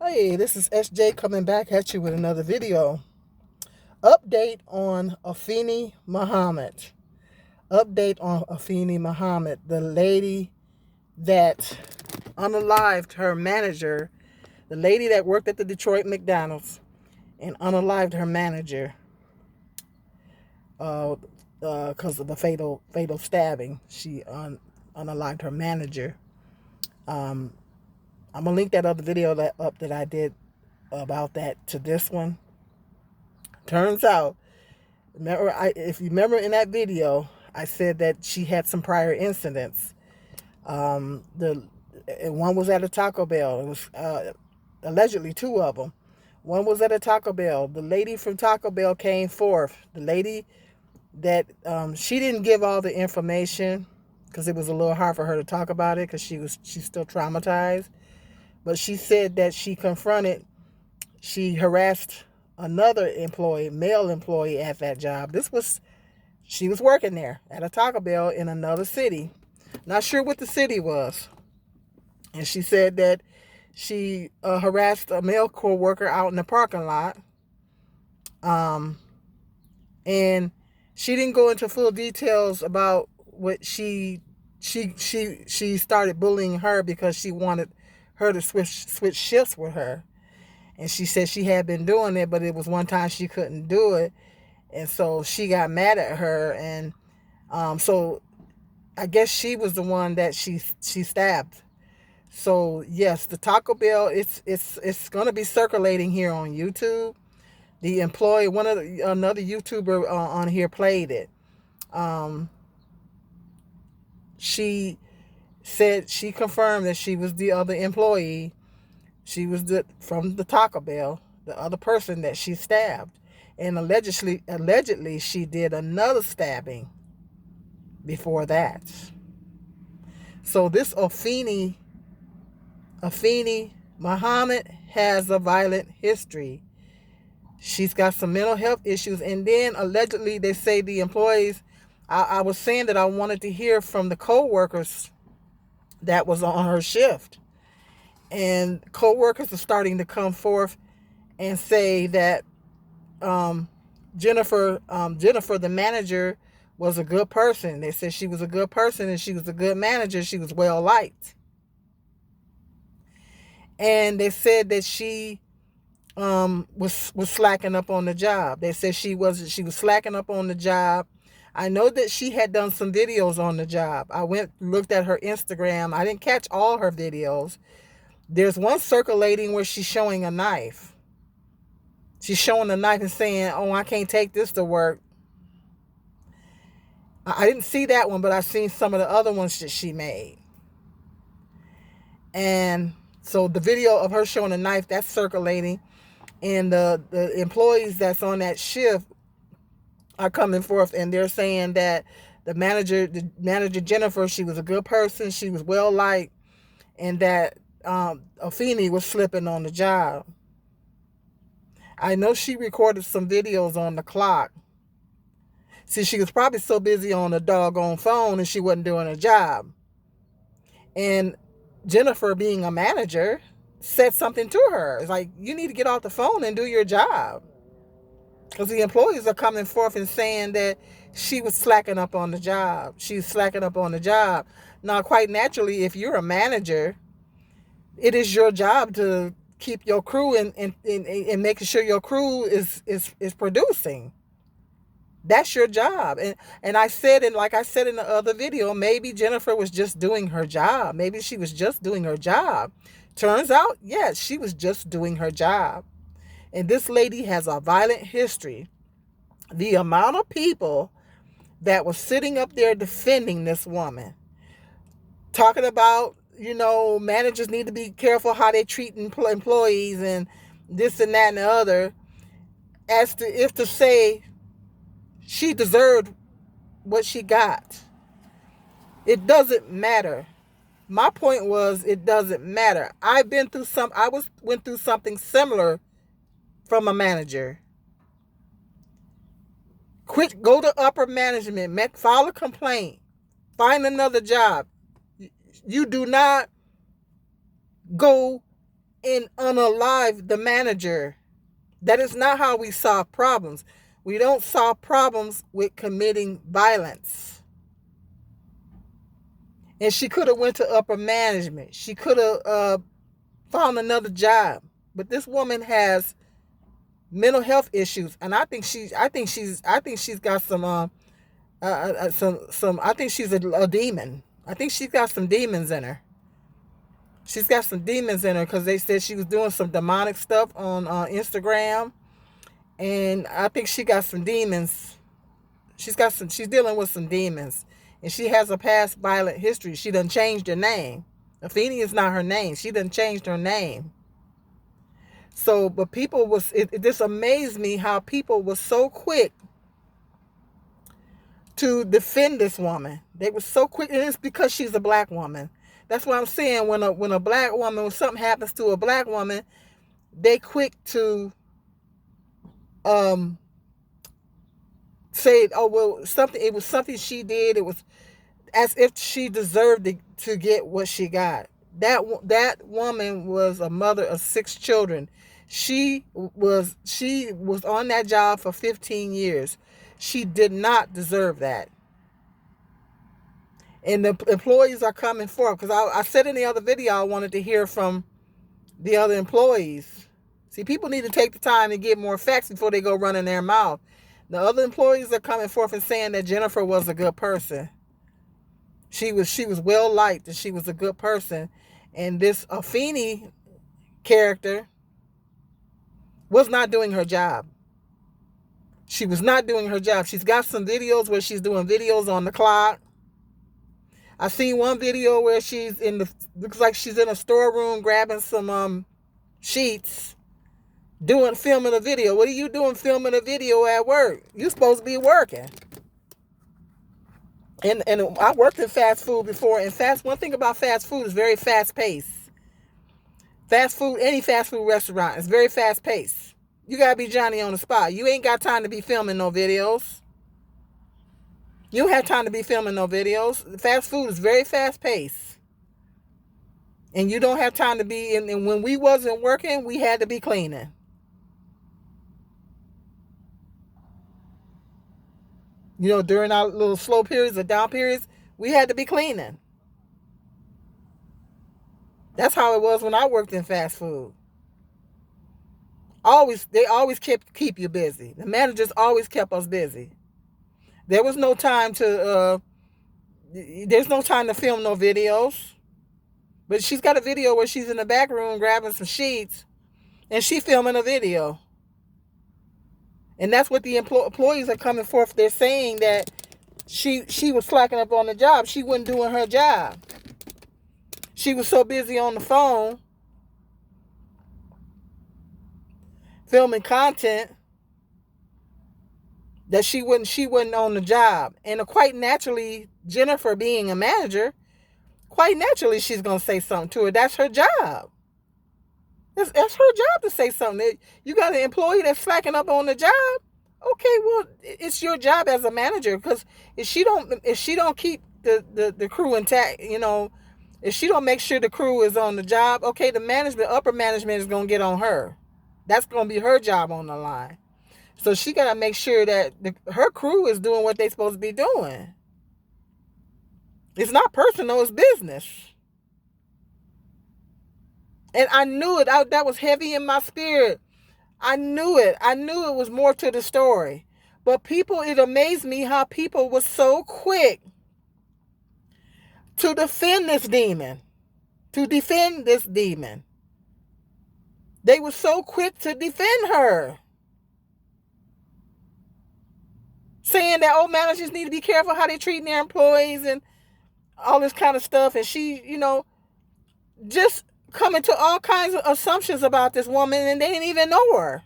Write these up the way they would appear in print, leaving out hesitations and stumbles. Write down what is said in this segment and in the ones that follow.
Hey, this is SJ coming back at you with another video. Update on Afeni Muhammad. Update on Afeni Muhammad, the lady that unalived her manager, the lady that worked at the Detroit McDonald's and unalived her manager because of the fatal stabbing. She unalived her manager. Um, I'm gonna link that other video that I did about that to this one. Turns out, if you remember in that video, I said that she had some prior incidents. The one was at a Taco Bell. It was allegedly two of them. One was at a Taco Bell. The lady from Taco Bell came forth. The lady that she didn't give all the information because it was a little hard for her to talk about it because she's still traumatized. But she said that she harassed another employee, male employee at that job. She was working there at a Taco Bell in another city. Not sure what the city was. And she said that she harassed a male co-worker out in the parking lot. And she didn't go into full details about what she started bullying her because she wanted her to switch shifts with her. And she said she had been doing it, but it was one time she couldn't do it. And so she got mad at her. And so I guess she was the one that she stabbed. So yes, the Taco Bell, it's going to be circulating here on YouTube. The employee, another YouTuber on here played it. She said she confirmed that she was the other employee. She was from the Taco Bell, the other person that she stabbed. And allegedly she did another stabbing before that. So this Afeni Muhammad has a violent history. She's got some mental health issues. And then allegedly they say the employees, I was saying that I wanted to hear from the co-workers that was on her shift. And co-workers are starting to come forth and say that Jennifer, the manager, was a good person. They said she was a good person and she was a good manager. She was well liked. And they said that she was slacking up on the job. They said she was slacking up on the job. I know that she had done some videos on the job. I looked at her Instagram. I didn't catch all her videos. There's one circulating where she's showing a knife. She's showing a knife and saying, "Oh, I can't take this to work." I didn't see that one, but I've seen some of the other ones that she made. And so the video of her showing a knife, that's circulating. And the employees that's on that shift are coming forth and they're saying that the manager Jennifer, she was a good person, she was well liked, and that Afeni was slipping on the job. I know she recorded some videos on the clock. See, she was probably so busy on the doggone phone and she wasn't doing her job. And Jennifer, being a manager, said something to her. It's like, you need to get off the phone and do your job. Because the employees are coming forth and saying that she was slacking up on the job. She's slacking up on the job. Now, quite naturally, if you're a manager, it is your job to keep your crew and making sure your crew is producing. That's your job. And I said, and like I said in the other video, maybe Jennifer was just doing her job. Maybe she was just doing her job. Turns out, yes, she was just doing her job. And this lady has a violent history. The amount of people that was sitting up there defending this woman, talking about, managers need to be careful how they treat employees and this and that and the other, as to if to say she deserved what she got. It doesn't matter. My point was, it doesn't matter. I went through something similar from a manager. Quit, go to upper management, file a complaint, find another job. You do not go and unalive the manager. That is not how we solve problems. We don't solve problems with committing violence. And she could have went to upper management. She could have found another job. But this woman has mental health issues, and I think she's got some. I think she's a demon. I think she's got some demons in her. She's got some demons in her because they said she was doing some demonic stuff on Instagram, and I think she got some demons. She's dealing with some demons, and she has a past violent history. She done changed her name. Afeni is not her name. She done changed her name. So, but people it just amazed me how people were so quick to defend this woman. They were so quick, and it's because she's a black woman. That's what I'm saying. When a black woman, when something happens to a black woman, they quick to say, oh well, it was something she did. It was as if she deserved to get what she got. That woman was a mother of 6 children. She was on that job for 15 years. She did not deserve that. And the employees are coming forward, because I said in the other video I wanted to hear from the other employees. See, people need to take the time to get more facts before they go running their mouth. The other employees are coming forth and saying that Jennifer was a good person. She was well liked, and she was a good person. And this Afeni character was not doing her job. She was not doing her job. She's got some videos where she's doing videos on the clock. I seen one video where looks like she's in a storeroom grabbing some sheets, filming a video. What are you doing filming a video at work? You're supposed to be working. And I worked in fast food before, and one thing about fast food is very fast paced. Fast food, any fast food restaurant is very fast paced. You gotta be Johnny on the spot. You ain't got time to be filming no videos. You don't have time to be filming no videos. Fast food is very fast paced. And you don't have time to be and when we wasn't working, we had to be cleaning. You know, during our little slow periods or down periods, we had to be cleaning. That's how it was when I worked in fast food. They always keep you busy. The managers always kept us busy. There was no time there's no time to film no videos. But she's got a video where she's in the back room grabbing some sheets, and she filming a video. And that's what the employees are coming forth. They're saying that she was slacking up on the job. She wasn't doing her job. She was so busy on the phone filming content that she wasn't on the job. And quite naturally, Jennifer being a manager, quite naturally she's going to say something to her. That's her job. That's her job to say something. You got an employee that's slacking up on the job. Okay, well, it's your job as a manager, because if she don't keep the crew intact, you know, if she don't make sure the crew is on the job, okay, the upper management is going to get on her. That's going to be her job on the line. So she got to make sure that her crew is doing what they're supposed to be doing. It's not personal, it's business. And I knew it. That was heavy in my spirit. I knew it. I knew it was more to the story. But it amazed me how people were so quick to defend this demon. They were so quick to defend her. Saying that, managers need to be careful how they're treating their employees and all this kind of stuff. And she, you know, just coming to all kinds of assumptions about this woman, and they didn't even know her.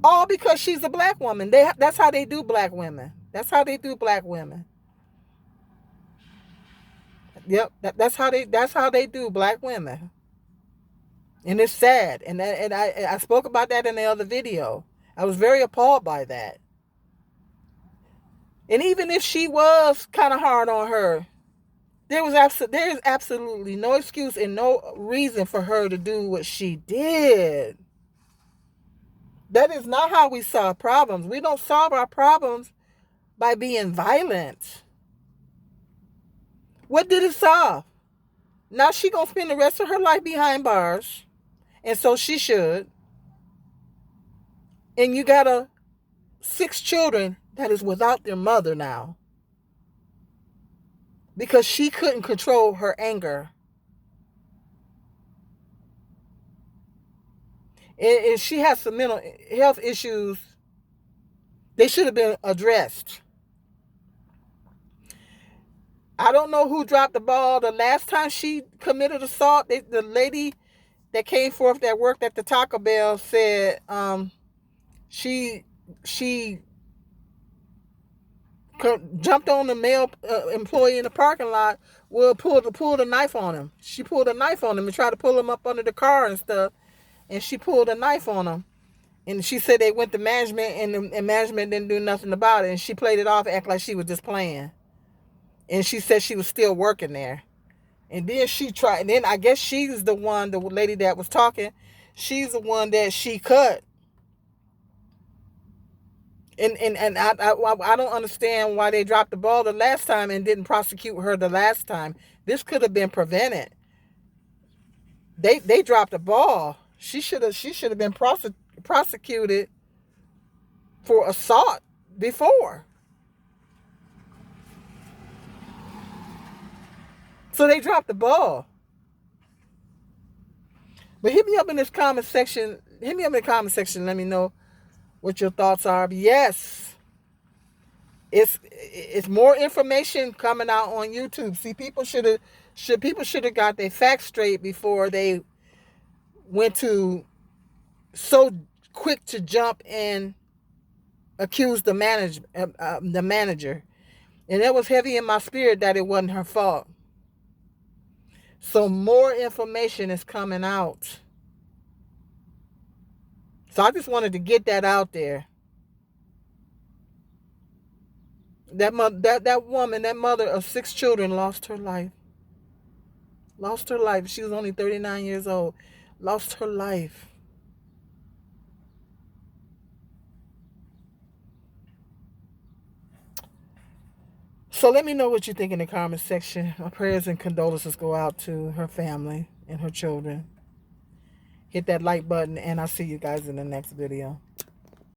All because she's a black woman. That's how they do black women. That's how they do black women. Yep, that's how they do black women. And it's sad. And I spoke about that in the other video. I was very appalled by that. And even if she was kind of hard on her, There is absolutely no excuse and no reason for her to do what she did. That is not how we solve problems. We don't solve our problems by being violent. What did it solve? Now she gonna spend the rest of her life behind bars, and so she should. And you got 6 children that is without their mother now because she couldn't control her anger. And she has some mental health issues. They should have been addressed. I don't know who dropped the ball. The last time she committed assault, the lady that came forth that worked at the Taco Bell said she jumped on the male employee in the parking lot. Pulled a knife on him. She pulled a knife on him and tried to pull him up under the car and stuff. And she pulled a knife on him. And she said they went to management and management didn't do nothing about it. And she played it off, act like she was just playing. And she said she was still working there. And then she tried, and then I guess she's the one, the lady that was talking, she's the one that she cut. And I don't understand why they dropped the ball the last time and didn't prosecute her the last time. This could have been prevented. They dropped the ball. She should have been prosecuted for assault before. So they dropped the ball. But hit me up in this comment section. Hit me up in the comment section. Let me know what your thoughts are. But yes, it's more information coming out on YouTube. See, people should have got their facts straight before they went to so quick to jump and accuse the manager. And it was heavy in my spirit that it wasn't her fault. So more information is coming out. So I just wanted to get that out there. That woman, that mother of 6 children, lost her life. Lost her life. She was only 39 years old. Lost her life. So let me know what you think in the comment section. My prayers and condolences go out to her family and her children. Hit that like button, and I'll see you guys in the next video.